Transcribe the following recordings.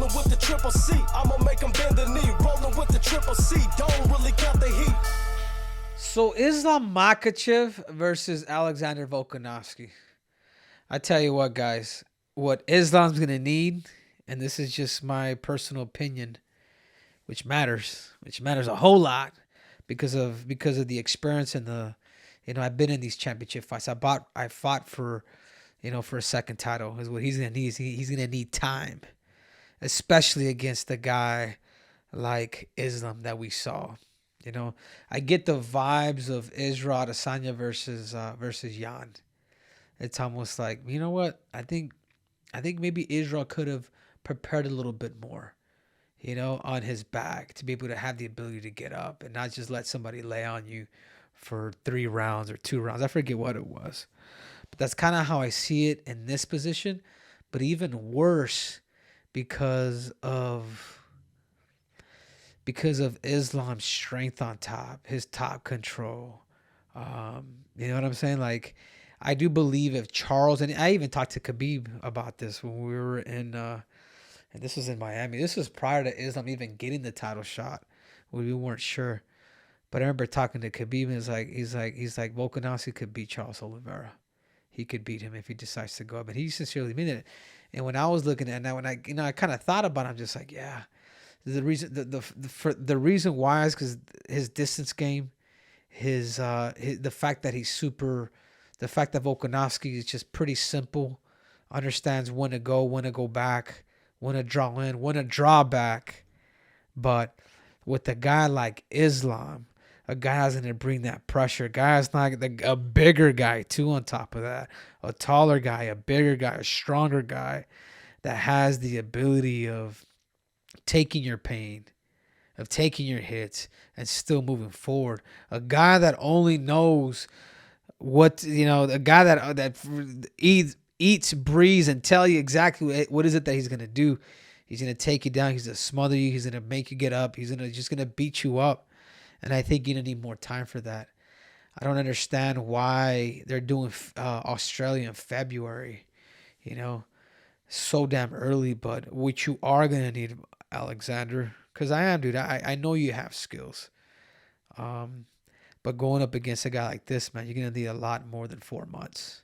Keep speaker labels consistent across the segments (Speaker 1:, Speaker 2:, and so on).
Speaker 1: Rolling with the triple C, I'ma make him bend the knee. Rolling with the triple C, don't really count the heat.
Speaker 2: So Islam Makhachev versus Alexander Volkanovski. I tell you what, guys, what Islam's gonna need, and this is just my personal opinion, which matters a whole lot because of the experience and the, I've been in these championship fights. I fought for, for a second title. Is what he's gonna need. He's gonna need time, especially against a guy like Islam that we saw. I get the vibes of Israel Adesanya versus Jan. It's almost like, you know what? I think maybe Israel could have prepared a little bit more, on his back to be able to have the ability to get up and not just let somebody lay on you for 3 rounds or 2 rounds. I forget what it was. But that's kind of how I see it in this position. But even worse because of Islam's strength on top, his top control. You know what I'm saying? Like, I do believe if Charles, and I even talked to Khabib about this when we were in, and this was in Miami. This was prior to Islam even getting the title shot. We weren't sure. But I remember talking to Khabib, and he's like Volkanovski could beat Charles Oliveira. He could beat him if he decides to go up. And he sincerely meant it. And when I was looking at that, when I kind of thought about it, I'm just like, yeah. The reason why is because his distance game, the fact that Volkanovski is just pretty simple, understands when to go back, when to draw in, when to draw back. But with a guy like Islam, a guy that's going to bring that pressure, a guy that's not a bigger guy too on top of that, a taller guy, a bigger guy, a stronger guy that has the ability of taking your pain, of taking your hits and still moving forward. A guy that only knows what, a guy that eats, breathes, and tell you exactly what is it that he's going to do. He's going to take you down. He's going to smother you. He's going to make you get up. He's just going to beat you up. And I think you're going to need more time for that. I don't understand why they're doing Australia in February, so damn early. But what you are going to need, Alexander, because I am, dude. I know you have skills. But going up against a guy like this, man, you're going to need a lot more than 4 months.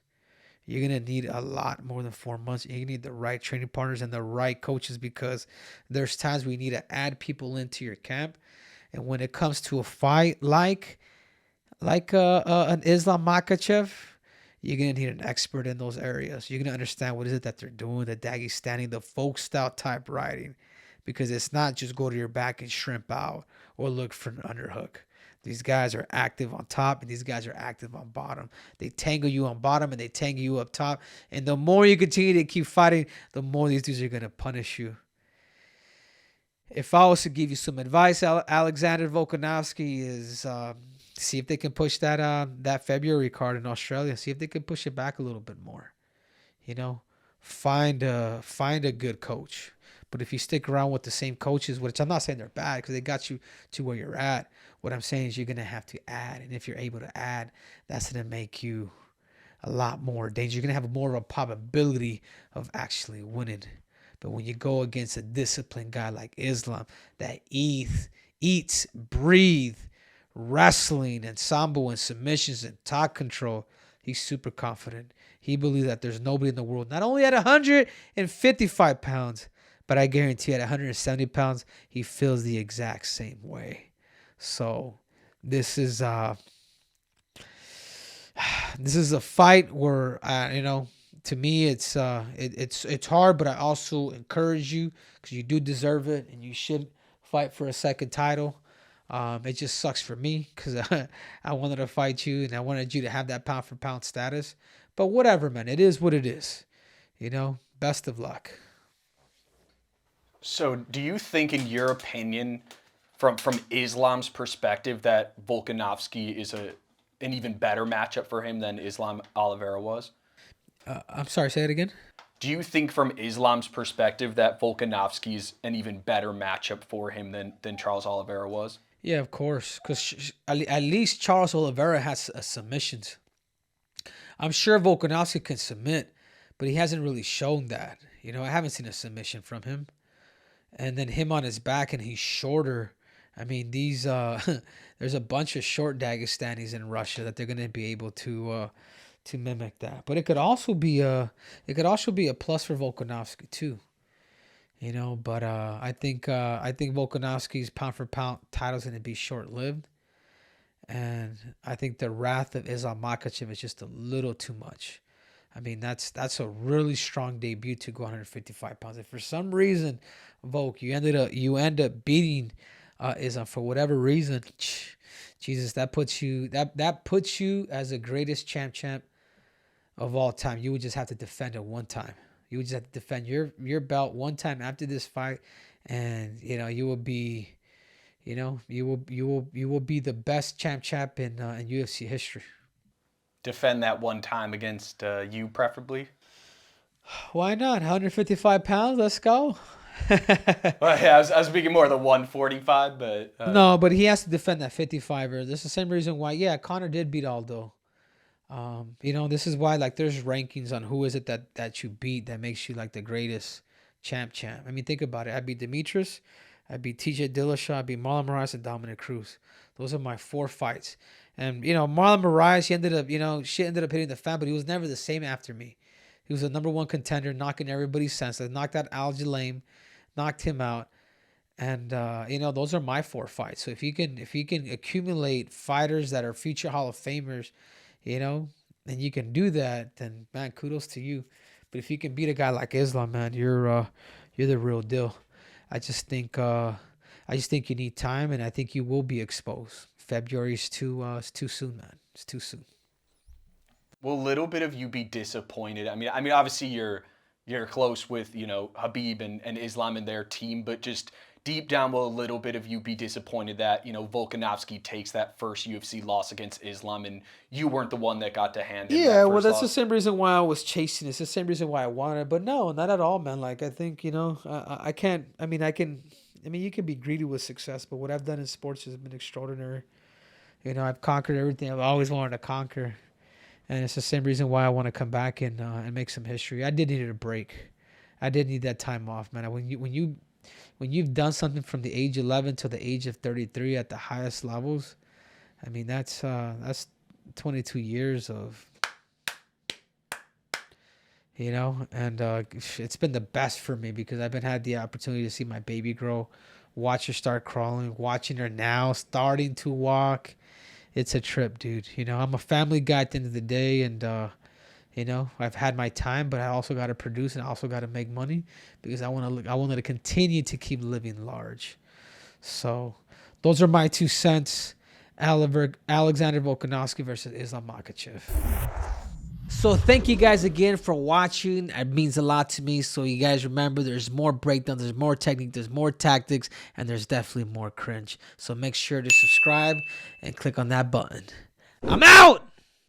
Speaker 2: You're going to need a lot more than 4 months. You need the right training partners and the right coaches, because there's times we need to add people into your camp. And when it comes to a fight like an Islam Makhachev, you're going to need an expert in those areas. You're going to understand what is it that they're doing, the Dagestani, the folk style type riding, because it's not just go to your back and shrimp out or look for an underhook. These guys are active on top and these guys are active on bottom. They tangle you on bottom and they tangle you up top. And the more you continue to keep fighting, the more these dudes are going to punish you. If I was to give you some advice, Alexander Volkanovski, is see if they can push that February card in Australia. See if they can push it back a little bit more. Find a good coach. But if you stick around with the same coaches, which I'm not saying they're bad because they got you to where you're at, what I'm saying is you're going to have to add. And if you're able to add, that's going to make you a lot more dangerous. You're going to have more of a probability of actually winning. But when you go against a disciplined guy like Islam that eats, breathe, wrestling and sambo and submissions and top control, he's super confident. He believes that there's nobody in the world, not only at 155 pounds, but I guarantee at 170 pounds, he feels the exact same way. So this is a fight where, to me, it's hard, but I also encourage you because you do deserve it and you should fight for a second title. It just sucks for me because I wanted to fight you and I wanted you to have that pound for pound status. But whatever, man. It is what it is. Best of luck.
Speaker 3: So do you think, in your opinion, from Islam's perspective, that Volkanovski is an even better matchup for him than Islam Oliveira was?
Speaker 2: I'm sorry, say it again.
Speaker 3: Do you think from Islam's perspective that Volkanovski is an even better matchup for him than Charles Oliveira was?
Speaker 2: Yeah, of course, because at least Charles Oliveira has submissions. I'm sure Volkanovski can submit, but he hasn't really shown that. I haven't seen a submission from him. and then him on his back, and he's shorter. I mean, these there's a bunch of short Dagestanis in Russia that they're gonna be able to mimic that. But it could also be a plus for Volkanovski too. You know, but I think Volkanovski's pound for pound title is gonna be short lived, and I think the wrath of Islam Makhachev is just a little too much. I mean, that's a really strong debut to go 155 pounds. If for some reason, Volk, you end up beating Islam for whatever reason, Jesus, that puts you as the greatest champ of all time. You would just have to defend it one time. You would just have to defend your belt one time after this fight, and you will be, you will be the best champ in UFC history.
Speaker 3: Defend that one time against you, preferably.
Speaker 2: Why not? 155 pounds. Let's go.
Speaker 3: Well, yeah, I was speaking more of the 145, but
Speaker 2: no, but he has to defend that 55er. This is the same reason why, yeah, Conor did beat Aldo. This is why, like, there's rankings on who is it that you beat that makes you like the greatest champ. I mean, think about it. I beat Demetrius, I beat TJ Dillashaw, I beat Marlon Moraes, and Dominic Cruz. Those are my 4 fights. And Marlon Moraes, he ended up hitting the fan, but he was never the same after me. He was a #1 contender, knocking everybody's senses. Knocked out Al-Jalame, knocked him out, and those are my 4 fights. So if you can accumulate fighters that are future Hall of Famers, and you can do that, then man, kudos to you. But if you can beat a guy like Islam, man, you're the real deal. I just think you need time, and I think you will be exposed. February's too soon, man. It's too soon.
Speaker 3: Will a little bit of you be disappointed? I mean, obviously you're close with Khabib and Islam and their team, but just deep down, will a little bit of you be disappointed that Volkanovski takes that first UFC loss against Islam and you weren't the one that got to hand him?
Speaker 2: Yeah, well, that's
Speaker 3: loss?
Speaker 2: the same reason why I was chasing. It's the same reason why I wanted it, but no, not at all, man. Like, I think I can't. I mean, you can be greedy with success, but what I've done in sports has been extraordinary. I've conquered everything I've always wanted to conquer. And it's the same reason why I want to come back and make some history. I did need a break. I did need that time off, man. When you've done something from the age 11 to the age of 33 at the highest levels, I mean, that's 22 years of, and it's been the best for me because I've had the opportunity to see my baby grow, watch her start crawling, watching her now starting to walk. It's a trip, dude. I'm a family guy at the end of the day, and I've had my time, but I also got to produce and I also got to make money because I wanted to continue to keep living large. So, those are my 2 cents. Alexander Volkanovski versus Islam Makhachev. So thank you guys again for watching. It means a lot to me. So you guys remember, there's more breakdowns, there's more technique, there's more tactics, and there's definitely more cringe. So make sure to subscribe and click on that button. I'm out!